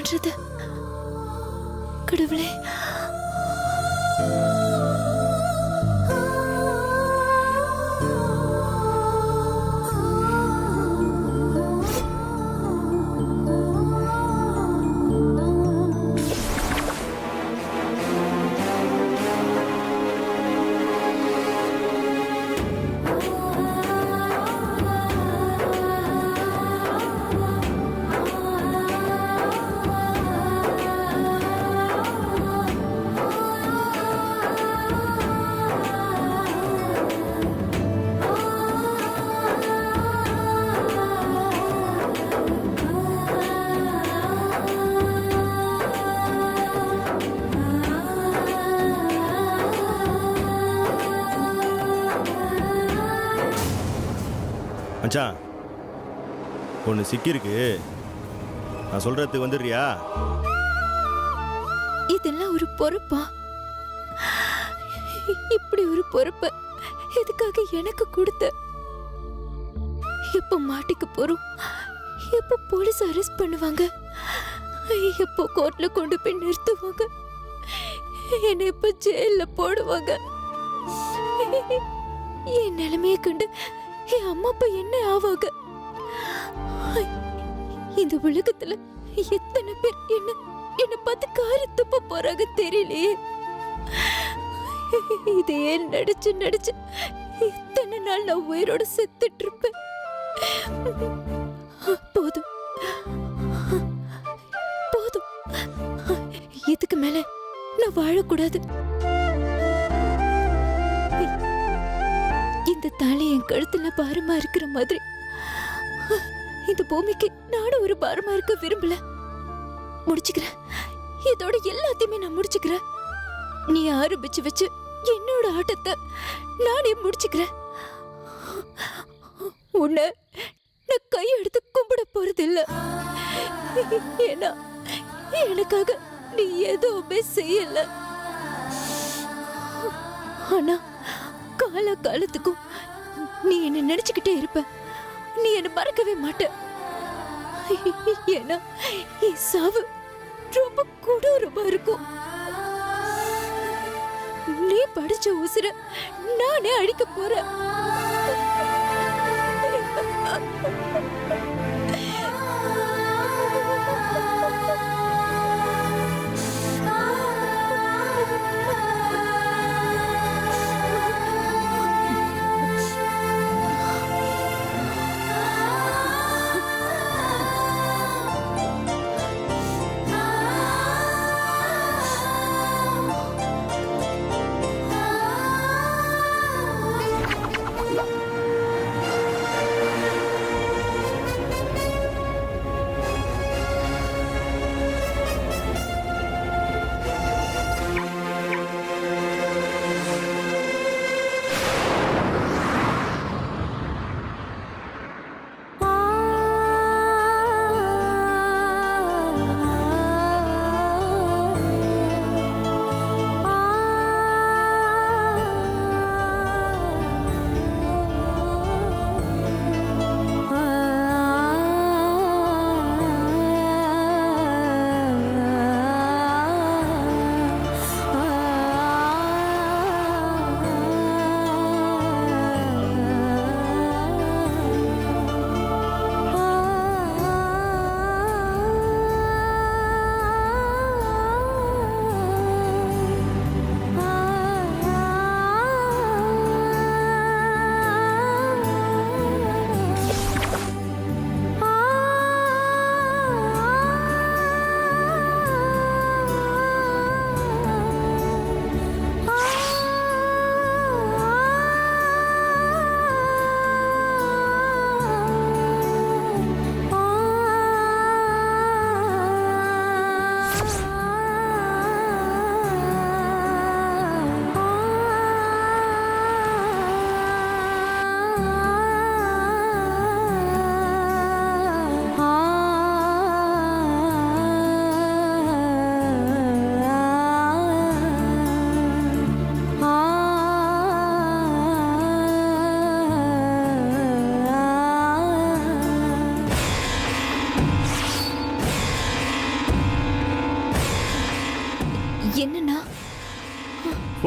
பண்றது? கடவுளே, மச்சான், ஒன்று சிக்கிருக்கு. நான் சொல்றதுக்கு வந்துடுறியா? இதெல்லாம் ஒரு பொறுப்பா? இப்படி ஒரு பொறுப்பை எதுக்காக எனக்கு கொடுத்த? எப்ப மாட்டிக்க போறோம்? எப்ப போலீஸ் அரெஸ்ட் பண்ணுவாங்க? எப்போ கோர்ட்ல கொண்டு போய் நிறுத்துவாங்க? என்னை எப்ப ஜெயில போடுவாங்க? என் நிலைமையை கண்டு என் அம்மா அப்பா என்ன ஆவாங்க? இந்த உலகத்துல எத்தனை பேர் என்ன பார்த்து காரி துப்ப போறாங்க தெரியலையே. இதையே நடிச்சு நடிச்சு எத்தனை நாள் நான் உயிரோட செத்துட்டு இருப்பேன். போதும் போதும், இதுக்கு மேல நான் வாழக்கூடாது. இந்த தாலி என் கழுத்துல பாரமா இருக்கிற மாதிரி இந்த பூமிக்கு நானும் ஒரு பாரமா இருக்க விரும்பல. முடிச்சுக்கிறேன், இதோட எல்லாத்தையுமே நான் முடிச்சுக்கிறேன். நீ ஆரம்பிச்சு வச்சு என்னோட ஆட்டத்தை நானே முடிச்சுக்கிறேன். உன்னை நான் கையெடுத்து கும்பிட போறது இல்ல. ஏன்னா எனக்காக நீ எதுவுமே செய்யல. ஆனா கால காலத்துக்கும் நீ என்ன நினைச்சுக்கிட்டே இருப்ப. நீ என்ன மறக்கவே மாட்ட. ஏன்னா என் சாவு ரொம்ப கொடூரமா இருக்கும். நீ படிச்ச உசுர நானே அழிக்க போறேன்.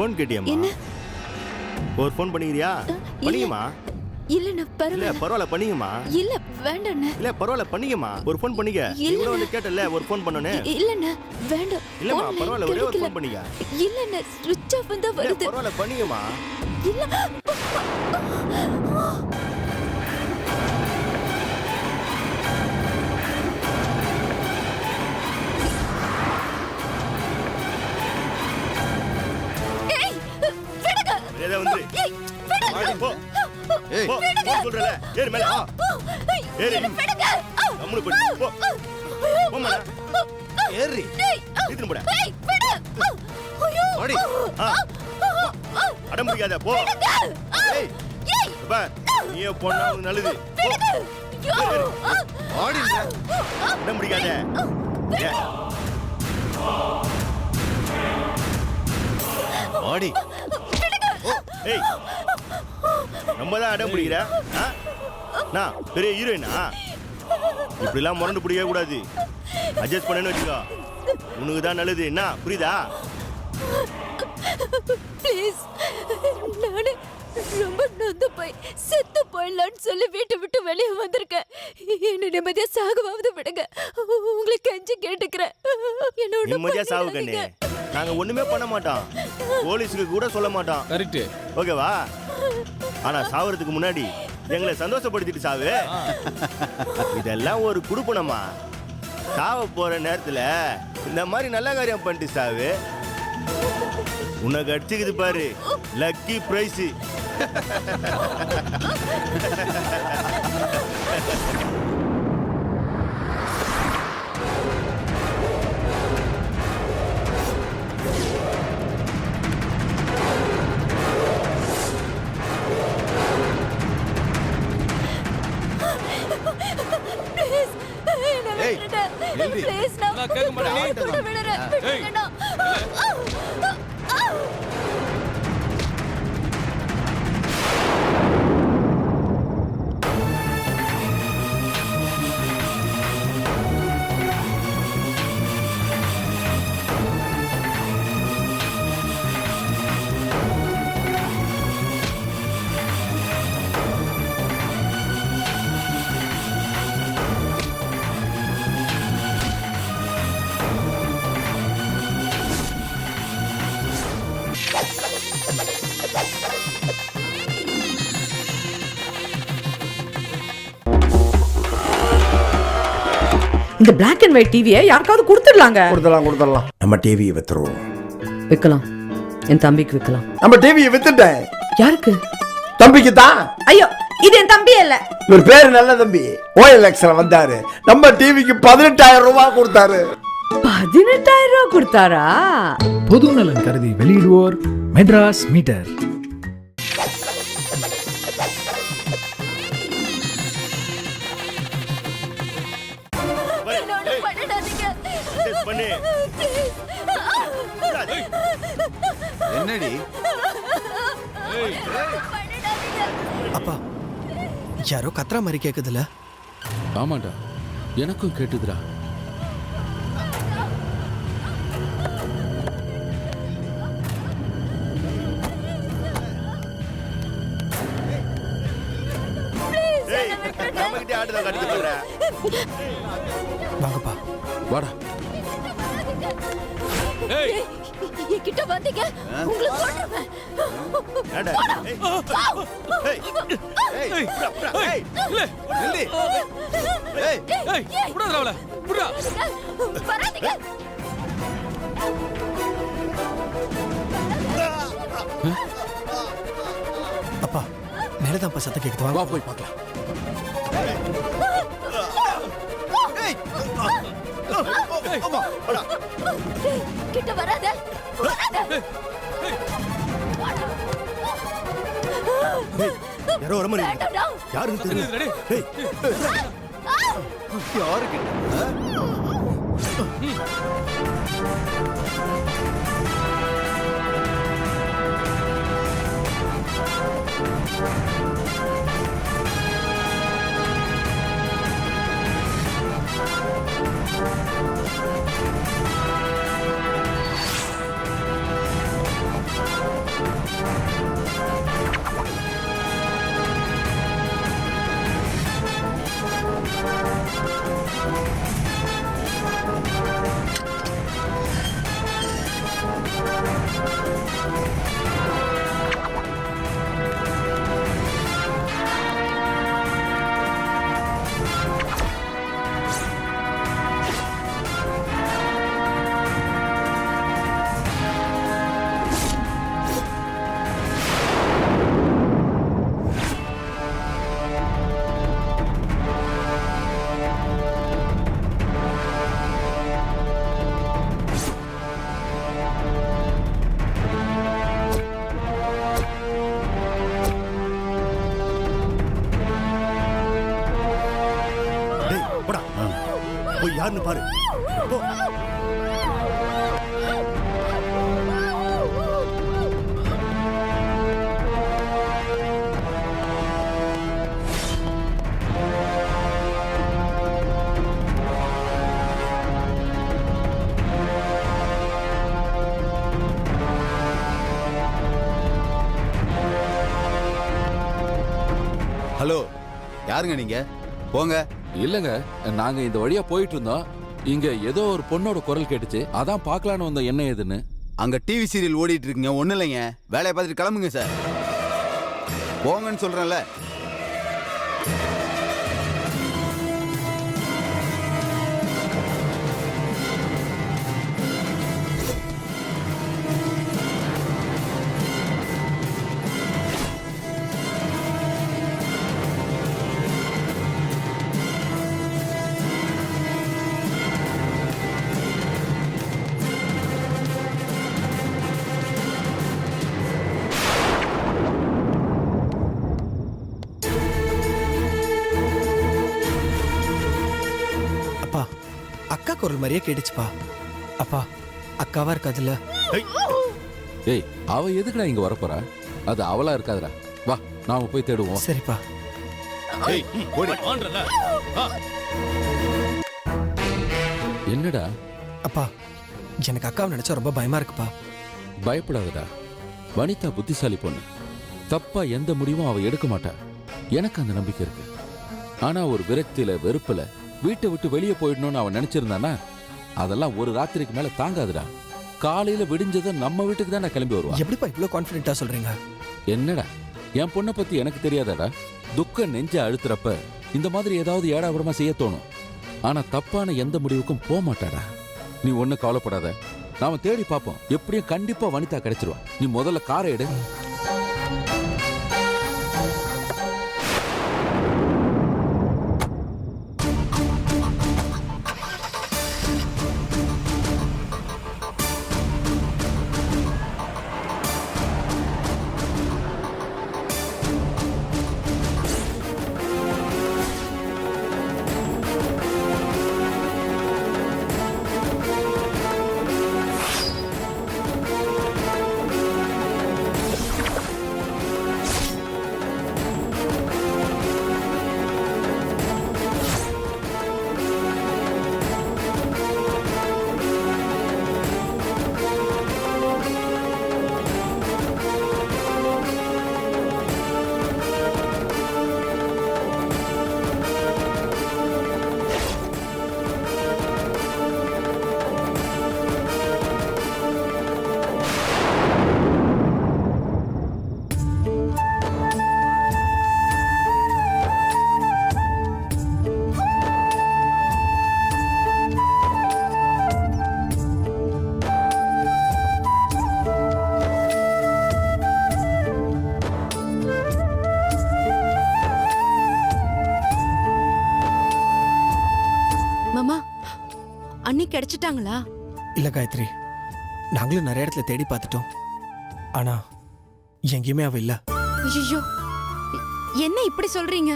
ஃபோன் கேட்டியம்மா? என்ன? ஒரு ஃபோன் பண்ணிக்கிறியா? பண்ணிக்கம்மா. இல்லண்ணா இல்ல பரவாயில்ல. பரவாயில்ல பண்ணிக்கம்மா. இல்ல வேண்டாண்ணா. இல்ல பரவாயில்ல பண்ணிக்கம்மா. ஒரு ஃபோன் பண்ணிக்க. நீ கூட வந்து கேட்டல ஒரு ஃபோன் பண்ணனே. இல்லண்ணா வேண்டாம். இல்லம்மா phone பரவாயில்ல ஒரே ஒரு கிடைக்கல. ஃபோன் பண்ணிக்க. இல்லண்ணா ஸ்விட்ச் ஆஃப் தான் இல்ல வருது. பரவாயில்ல பண்ணிக்கம்மா. இல்ல. ஏய் விடுங்க. ஏதா வந்து. ஏய் விடுங்க. போ. ஏய் போ. போ சொல்றல. ஏறு மேல. ஏறு. விடுங்க. கம்முனு போடு. போ. போம்மா. ஏறி நீத்துன போடா. ஏய் விடு. ஐயோ. ஓடி. அடம் பிடிக்காத போ. ஏய் ஏய் பா நீயே போனா உனக்கு நல்லது. போ. ஐயோ. ஓடிங்க. அடம் பிடிக்காத. ஏ. ஓடி. ஏய் நம்ம தான் அடம் பிடிக்கிற ஆ? நான் பெரிய ஹீரோயினா இப்படிலாம் முரண்டு பிடிக்கவே கூடாது. அட்ஜஸ்ட் பண்ணேன்னு வச்சுக்கோ உனக்கு தான் நல்லது. என்ன புரியுதா? ப்ளீஸ் நானு ரொம்ப நொந்து போய் செத்து போயிடலான்னு சொல்லி வீட்டை விட்டு வெளியே வந்திருக்கேன். என்ன நிம்மதியா சாகவாவது விடுங்க. உங்களை கெஞ்சி கேட்டுக்கிறேன். என்ன ஒண்ணும் நிம்மதியா சாவு கண்ணே. பண்ணிடாதீங்க. நாங்க ஒண்ணுமே பண்ண மாட்டோம். போலீஸுக்கு கூட சொல்ல மாட்டோம். கரெக்ட். ஓகேவா? ஆனா சாவறதுக்கு முன்னாடி எங்களை சந்தோஷப்படுத்திட்டு சாவு. இதெல்லாம் ஒரு குடுப்பனமா. சாவ போற நேரத்துல இந்த மாதிரி நல்ல காரியம் பண்ணிட்டு சாவு. உனக்கு அடிச்சுக்குது பாரு லக்கி பிரைஸ். ப்ளீஸ் என்ன ஏய், விட்டுடு. எழுதி. ப்ளீஸ் நான் நான் கேட்க மாட்டேன். நான் கூட விடுறேன். ஏய். விடுங்கண்ணா. இந்த Black and White டிவியை யாருக்காவது கொடுத்துடலாங்க. கொடுத்துடலாம் நம்ம டிவியை வித்துருவோம். விற்கலாம். என் தம்பிக்கு விற்கலாம். நம்ம டிவியை வித்துட்டேன். யாருக்கு? தம்பிக்கு தான். ஐயோ இது என் தம்பி இல்ல. இவர் பேரு நல்ல தம்பி. OLXல வந்தாரு. நம்ம டிவிக்கு 18,000 ரூபாய் கொடுத்தாரு. 18,000 ரூபாய் கொடுத்தாரா? பொது நலன் கருதி வெளியிடுவோர் மெட்ராஸ் மீட்டர். என்ன ஒண்ணும் பண்ணிடாதீங்க. அட்ஜஸ்ட் பண்ணு. என்னடி? பண்ணிடாதீங்க. அப்பா யாரோ கத்துற மாதிரி கேக்குதுல. ஆமாடா எனக்கும் கேட்டுதுடா. ஏய் நம்ம கிட்ட ஆட்டு தான் கட்டிட்டு போற. வாங்கப்பா. வாடா. ஏய் என்கிட்ட வந்தீங்க உங்களை கொன்றுவேன். ஏண்டா? ஏய். ஏய். ஏய் புறா, புறா. ஏய். இல்ல. நில்லு. ஏய் ஏய் புடாதடா அவளை. புடா. வராதீங்க. அப்பா மேலதான்ப்பா சத்தம் கேக்குது. வா வாங்க. போய் பார்க்கலாம். ஏய் கிட்ட வராத. வராத. யாரோ வர மாதிரி இருக்கு. வேண்டாம்டா. யாருன்னு தெரியல. ரெடி. ஏய் யாரு கிட்ட? யாருன்னு பாரு. போ. ஹலோ, யாருங்க நீங்க? போங்க. இல்லங்க, நாங்க இந்த வழியா போயிட்டு இருந்தோம். இங்க ஏதோ ஒரு பொண்ணோட குரல் கேட்டுச்சு, அதான் பார்க்கலான்னு வந்தோம் என்ன ஏதுன்னு. அங்க டிவி சீரியல் ஓடிட்டு இருக்குங்க. ஒண்ணு இல்லைங்க, வேலையை பார்த்துட்டு கிளம்புங்க சார். போங்கன்னு சொல்றேன்ல. அப்பா, அக்கா குரல் மாதிரியே கேட்டுச்சுப்பா. அப்பா, அக்காவா இருக்காதுல்ல? ஏய், ஏய், அவ எதுக்குடா இங்க வரப்போறா? அது அவளா இருக்காதுடா. வா, நாம போய் தேடுவோம். சரிப்பா. ஏய், ஓடி. என்னடா? அப்பா, எனக்கு அக்காவை நினைச்சா ரொம்ப பயமா இருக்குப்பா. பயப்படாதடா. வனிதா புத்திசாலி பொண்ணு. தப்பா எந்த முடிவும் அவ எடுக்க மாட்டா. எனக்கு அந்த நம்பிக்கை இருக்கு. ஆனா ஒரு விரக்தியில வெறுப்புல வீட்டை விட்டு வெளியே போயிடணும்னு அவன் நினைச்சிருந்தானா, அதெல்லாம் ஒரு ராத்திரிக்கு மேல தாங்காதுடா. காலையில விடிஞ்சதை நம்ம வீட்டுக்கு தான் நான் கிளம்பி வருவான். எப்படிப்பா இவ்வளவு கான்ஃபிடென்ட்டா சொல்றீங்க? என்னடா, என் பொண்ணை பத்தி எனக்கு தெரியாதாடா? துக்கம் நெஞ்ச அழுத்துறப்ப இந்த மாதிரி ஏதாவது ஏடாபுரமா செய்ய தோணும். ஆனா தப்பான எந்த முடிவுக்கும் போக மாட்டாடா. நீ ஒண்ணு கவலைப்படாத, நாம தேடி பார்ப்போம். எப்படியும் கண்டிப்பா வனிதா கிடைச்சிருவா. நீ முதல்ல காரை எடு. அண்ணி கிடைச்சிட்டாங்களா? இல்ல காயத்ரி, நாங்களும் நிறைய இடத்துல தேடி பார்த்துட்டோம். ஆனா எங்கேயுமே அவ இல்ல. ஐயோ, என்ன இப்படி சொல்றீங்க?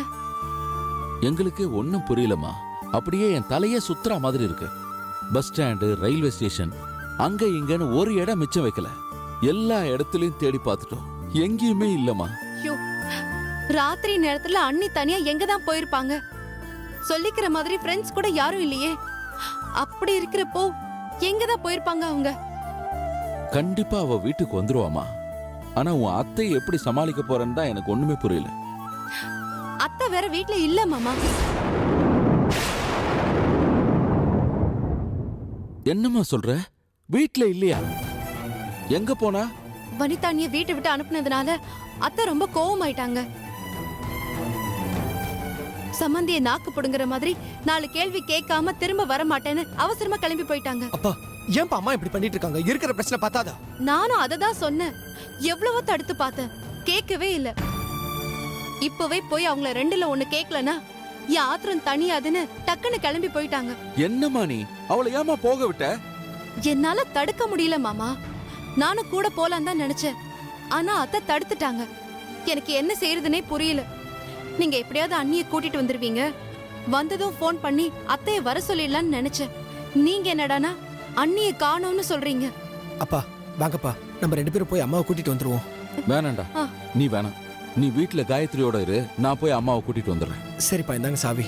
எங்களுக்கு ஒன்னும் புரியலமா. அப்படியே என் தலையே சுத்துற மாதிரி இருக்கு. பஸ் ஸ்டாண்டு, ரயில்வே ஸ்டேஷன், அங்க இங்கன்னு ஒரு இடம் மிச்சம் வைக்கல. எல்லா இடத்துலயும் தேடி பார்த்துட்டோம், எங்கேயுமே இல்லம்மா. ஐயோ, ராத்திரி நேரத்துல அண்ணி தனியா எங்க தான் போயிருப்பாங்க? சொல்லிக்கிற மாதிரி ஃப்ரெண்ட்ஸ் கூட யாரும் இல்லையே. அப்படி இருக்கிறப்போ எங்க தான் போயிருப்பாங்க அவங்க? கண்டிப்பா அவ வீட்டுக்கு வந்துருவாமா. ஆனா உன் அத்தை எப்படி சமாளிக்க போறேன்னு தான் எனக்கு ஒண்ணுமே புரியல. அத்தை வேற வீட்ல இல்ல மாமா. என்னம்மா சொல்ற? வீட்ல இல்லையா? எங்க போனா? வனிதானிய வீட்டை விட்டு அனுப்புனதுனால அத்தை ரொம்ப கோவமாயிட்டாங்க. சம்பந்திய நாக்கு புடுங்குற மாதிரி 4 கேள்வி கேட்காம திரும்ப வர மாட்டேன்னு அவசரமா கிளம்பி போயிட்டாங்க. அப்பா, ஏன்பா அம்மா இப்படி பண்ணிட்டு இருக்காங்க? இருக்கிற பிரச்சனை பார்த்தாதா? நானும் அதை தான் சொன்னேன். எவ்வளவோ தடுத்து பார்த்தேன், கேட்கவே இல்ல. இப்பவே போய் அவங்கள 2ல 1 கேட்கலனா என் ஆத்திரம் தனியாதுன்னு டக்குன்னு கிளம்பி போயிட்டாங்க. என்னம்மா நீ அவளை ஏமா போக விட்ட? என்னால தடுக்க முடியல மாமா. நானும் கூட போலாம் தான் நினைச்சேன். ஆனா அத்தை தடுத்துட்டாங்க. எனக்கு என்ன செய்யறதுனே புரியல. நீங்க எப்படியாவது அண்ணிய கூட்டிட்டு வந்துருவீங்க, வந்ததும் ஃபோன் பண்ணி அத்தைய வர சொல்லிடலாம்னு நினைச்சேன். நீங்க என்னடானா அண்ணிய காணோம்னு சொல்றீங்க. அப்பா வாங்கப்பா, நம்ம 2 பேரும் போய் அம்மாவை கூட்டிட்டு வந்துருவோம். வேணாண்டா, நீ வேணாம். நீ வீட்டுல காயத்ரியோட இரு, நான் போய் அம்மாவை கூட்டிட்டு வந்துடுறேன். சரிப்பா, இந்தாங்க சாவி.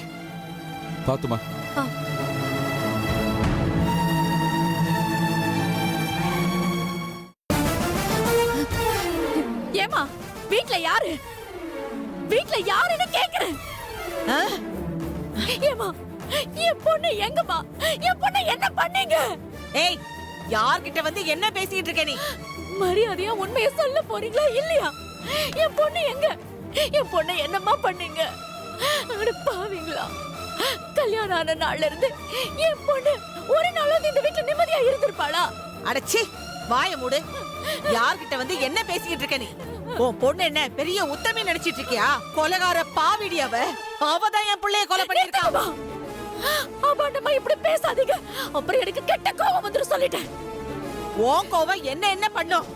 பாத்துமா. ஏமா வீட்ல யாரு? வீட்ல யாருன்னு கேக்குறேன். ஏமா என் பொண்ணு எங்கம்மா? என் பொண்ணு என்ன பண்ணீங்க? ஏய், யார்கிட்ட வந்து என்ன பேசிட்டு இருக்க நீ? மரியாதையா உண்மையை சொல்ல போறீங்களா இல்லையா? என் பொண்ணு எங்க? என் பொண்ணு என்னம்மா பண்ணீங்க? அட பாவீங்களா, கல்யாணம் ஆன நாள்ல இருந்து என் பொண்ணு ஒரு நாளாவது இந்த வீட்டுல நிம்மதியா இருந்திருப்பாளா? அடச்சி, வாய மூடு. யார்கிட்ட வந்து என்ன பேசிட்டு இருக்க நீ? உன் பொண்ணு என்ன பெரிய உத்தமி நினைச்சிட்டு இருக்கியா? கொலைகார பாவிடி அவ. அவதான் என் பிள்ளைய கொலை பண்ணிருக்கா. அபாண்டமா இப்படி பேசாதீங்க, அப்புறம் எனக்கு கெட்ட கோபம் வந்துரும் சொல்லிட்டேன். உன் கோவம் என்ன என்ன பண்ணும்?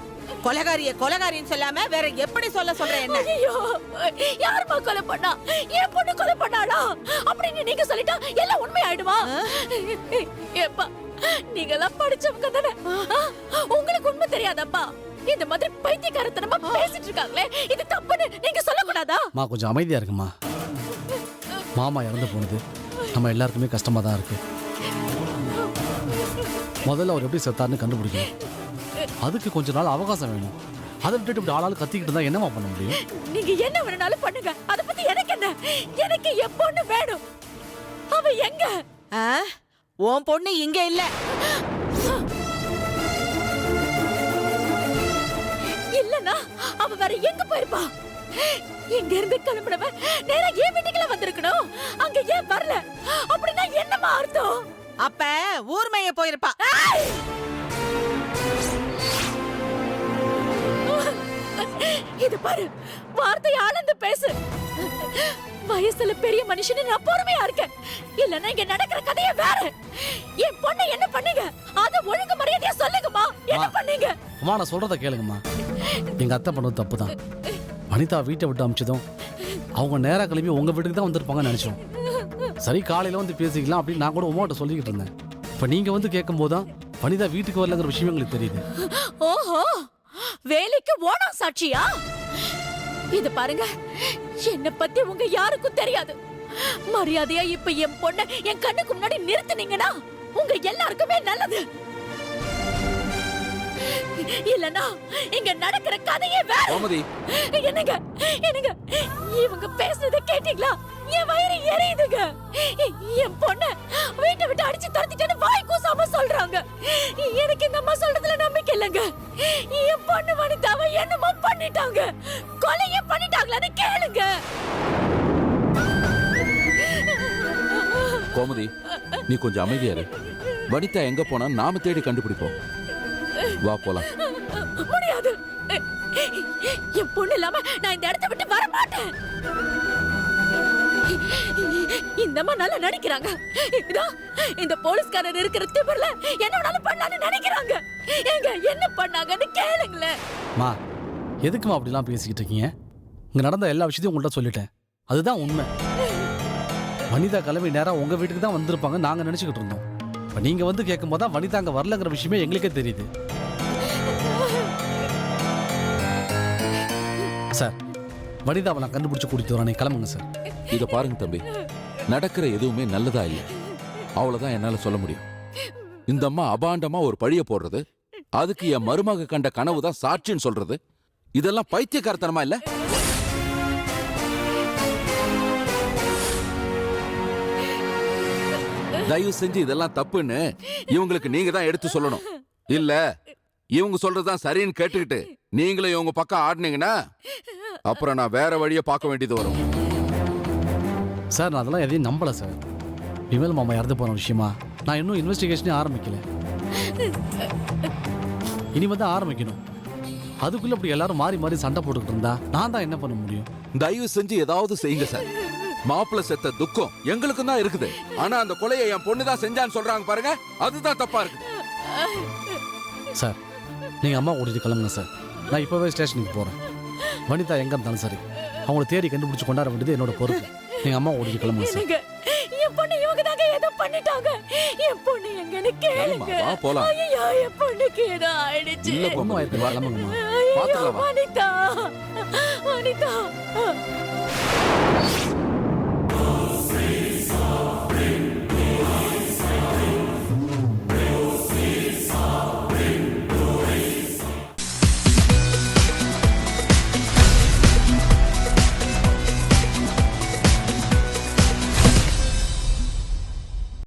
கொலைகாரின்னு சொல்லாம வேற எப்படி சொல்ற என்ன? ஐயோ, யாருமா கொலை பண்ணா? என் பொண்ணு கொலை பண்ணாளா அப்படின்னு நீங்க சொல்லிட்டா எல்லாம் உண்மை ஆயிடுமா? ஏப்பா, நீங்க எல்லாம் படிச்சவங்க தானே, உங்களுக்கு உண்மை தெரியாதப்பா? இந்த மாதிரி பைத்தியக்காரத்தனமா பேசிட்டு இருக்காங்களே, இது தப்புன்னு நீங்க சொல்லக்கூடாதா? கொஞ்சம் அமைதியா இருக்குமா. மாமா இறந்து போனது நம்ம எல்லாருக்குமே கஷ்டமா தான் இருக்கு. முதல்ல அவர் எப்படி செத்தாருன்னு கண்டுபிடிக்கணும். அதுக்கு கொஞ்ச நாள் அவகாசம் வேணும். அதை விட்டுட்டு இப்படி ஆளாளு கத்திக்கிட்டு தான் என்னமா பண்ண முடியும்? நீங்க என்ன வேணாலும் பண்ணுங்க, அத பத்தி எனக்கு என்ன? எனக்கு என் பொண்ணு வேணும். அவ எங்க? உன் பொண்ணு இங்க இல்ல. இல்லனா அவ வேற எங்க போயிருப்பா? இங்க இருந்து கிளம்பினவ நேரா ஏன் வீட்டுக்குள்ள வந்திருக்கணும். அங்க ஏன் வரல? அப்படின்னா என்னமா அர்த்தம்? அப்ப ஊர்மைய போயிருப்பா. இது பாரு, வார்த்தையை அளந்து பேசு. வயசுல பெரிய மனுஷனு நான் பொறுமையா இருக்கேன். இல்லன்னா இங்க நடக்கிற கதையே வேற. என் பொண்ணு என்ன பண்ணீங்க? அத ஒழுங்கு மரியாதையா சொல்லுங்கம்மா. என்ன பண்ணீங்க? அம்மா, நான் சொல்றத கேளுங்கம்மா. எங்க அத்தை பண்ணது தப்பு தான். வனிதா வீட்டை விட்டு அமிச்சதும் அவங்க நேரா கிளம்பி உங்க வீட்டுக்கு தான் வந்திருப்பாங்கன்னு நினைச்சோம். சரி, காலையில வந்து பேசிக்கலாம் அப்படின்னு நான் கூட உமாட்ட சொல்லிக்கிட்டு இருந்தேன். இப்ப நீங்க வந்து கேட்கும் போதுதான் வனிதா வீட்டுக்கு வரலங்கிற விஷயம் எங்களுக்கு தெரியுது. ஓஹோ, வேலைக்கு ஓனா சாட்சியா? இது பாருங்க, என்ன பத்தி உங்க யாருக்கும் தெரியாது. மரியாதையா இப்ப என் பொண்ண என் கண்ணுக்கு முன்னாடி நிறுத்துனீங்கன்னா உங்க எல்லாருக்குமே நல்லது. இல்லனா இங்க நடக்கிற கதையே வேற. என்னங்க என்னங்க, இவங்க பேசுறத கேட்டீங்களா? என் வயிறு எரியுதுங்க. என் பொண்ண வீட்டை விட்டு அடிச்சு துரத்திட்டேன்னு வாய் கூசாம சொல்றாங்க. எனக்கு இந்த அம்மா சொல்றதுல நம்பிக்கை இல்லைங்க. என் பொண்ணு வனிதாவை என்னமோ பண்ணிட்டாங்க. கொலையே பண்ணிட்டாங்களான்னு கேளுங்க. கோமதி, நீ கொஞ்சம் அமைதியா இரு. வனிதா எங்க போனா நாம தேடி கண்டுபிடிப்போம். வா போலாம். முடியாது, என் பொண்ணு இல்லாம நான் இந்த இடத்தை விட்டு வர மாட்டேன். இந்த அம்மா நல்லா நடிக்கிறாங்க. இதோ இந்த போலீஸ்காரர் இருக்கிற திமிர்ல என்னோட பண்ணலாம்னு நினைக்கிறாங்க. எங்க என்ன பண்ணாங்கன்னு கேளுங்களேன். மா, எதுக்குமா அப்படிலாம் பேசிக்கிட்டு இருக்கீங்க? இங்க நடந்த எல்லா விஷயத்தையும் உங்கள்கிட்ட சொல்லிட்டேன். அதுதான் உண்மை. வனிதா கிளம்பி நேரா உங்க வீட்டுக்கு தான் வந்திருப்பாங்க நாங்க நினைச்சுக்கிட்டு இருந்தோம். இப்ப நீங்க வந்து கேட்கும் போதுதான் வனிதா அங்க வரலங்கிற விஷயமே எங்களுக்கே தெரியுது. சார், வனிதாவை நான் கண்டுபிடிச்சு கூட்டிட்டு வரேன், கிளம்புங்க சார். இத பாருங்க தம்பி, நடக்கிற எதுவுமே நல்லதா இல்ல. அவ்வளவுதான் என்னால சொல்ல முடியும். இந்த அம்மா அபாண்டமா ஒரு பழிய போடுறது, அதுக்கு என் மருமக கண்ட கனவு தான் சாட்சின்னு சொல்றது, இதெல்லாம் பைத்தியக்காரத்தனமா இல்ல? தயவு செஞ்சு இதெல்லாம் தப்புன்னு இவங்களுக்கு நீங்க தான் எடுத்து சொல்லணும். இல்ல இவங்க சொல்றதுதான் சரின்னு கேட்டுக்கிட்டு நீங்களும் இவங்க பக்கம் ஆடினீங்கன்னா அப்புறம் நான் வேற வழியை பார்க்க வேண்டியது வரும். சார், நான் அதெல்லாம் எதையும் நம்பல சார். விமல் மாமா இறந்து போன விஷயமா நான் இன்னும் இன்வெஸ்டிகேஷனே ஆரம்பிக்கல. இனிமே தான் ஆரம்பிக்கணும். அதுக்குள்ள இப்படி எல்லாரும் மாறி மாறி சண்டை போட்டுக்கிட்டு இருந்தா நான் தான் என்ன பண்ண முடியும்? தயவு செஞ்சு ஏதாவது செய்யுங்க சார். மாப்பிள்ள செத்த துக்கம் எங்களுக்கும் தான் இருக்குது. ஆனா அந்த கொலையை என் பொண்ணு தான் செஞ்சான்னு சொல்றாங்க பாருங்க, அதுதான் தப்பா இருக்கு. சார், நீங்க அம்மா கூட்டிட்டு கிளம்புங்க சார். நான் இப்பவே ஸ்டேஷனுக்கு போறேன். வனிதா எங்க இருந்தாலும் சரி, அவங்களை தேடி கண்டுபிடிச்சு கொண்டாட வேண்டியது என்னோட பொறுப்பு. நீங்க அம்மா கூட்டிட்டு கிளம்புங்க சார். கொன்னுட்டாங்க ஏதோ பண்ணிட்டாங்க என் பொண்ணு எங்கன்னு கேளுங்க சரிம்மா, வா போலாம். ஐயா என் பொண்ணுக்கு ஏதோ ஆயிடுச்சு இல்ல ஒன்றும் பாப்பா, ஆயிருக்கு வா. கிளம்புங்கம்மா ஐயோ, பாத்துக்கலாம் வா. வனிதா வனிதா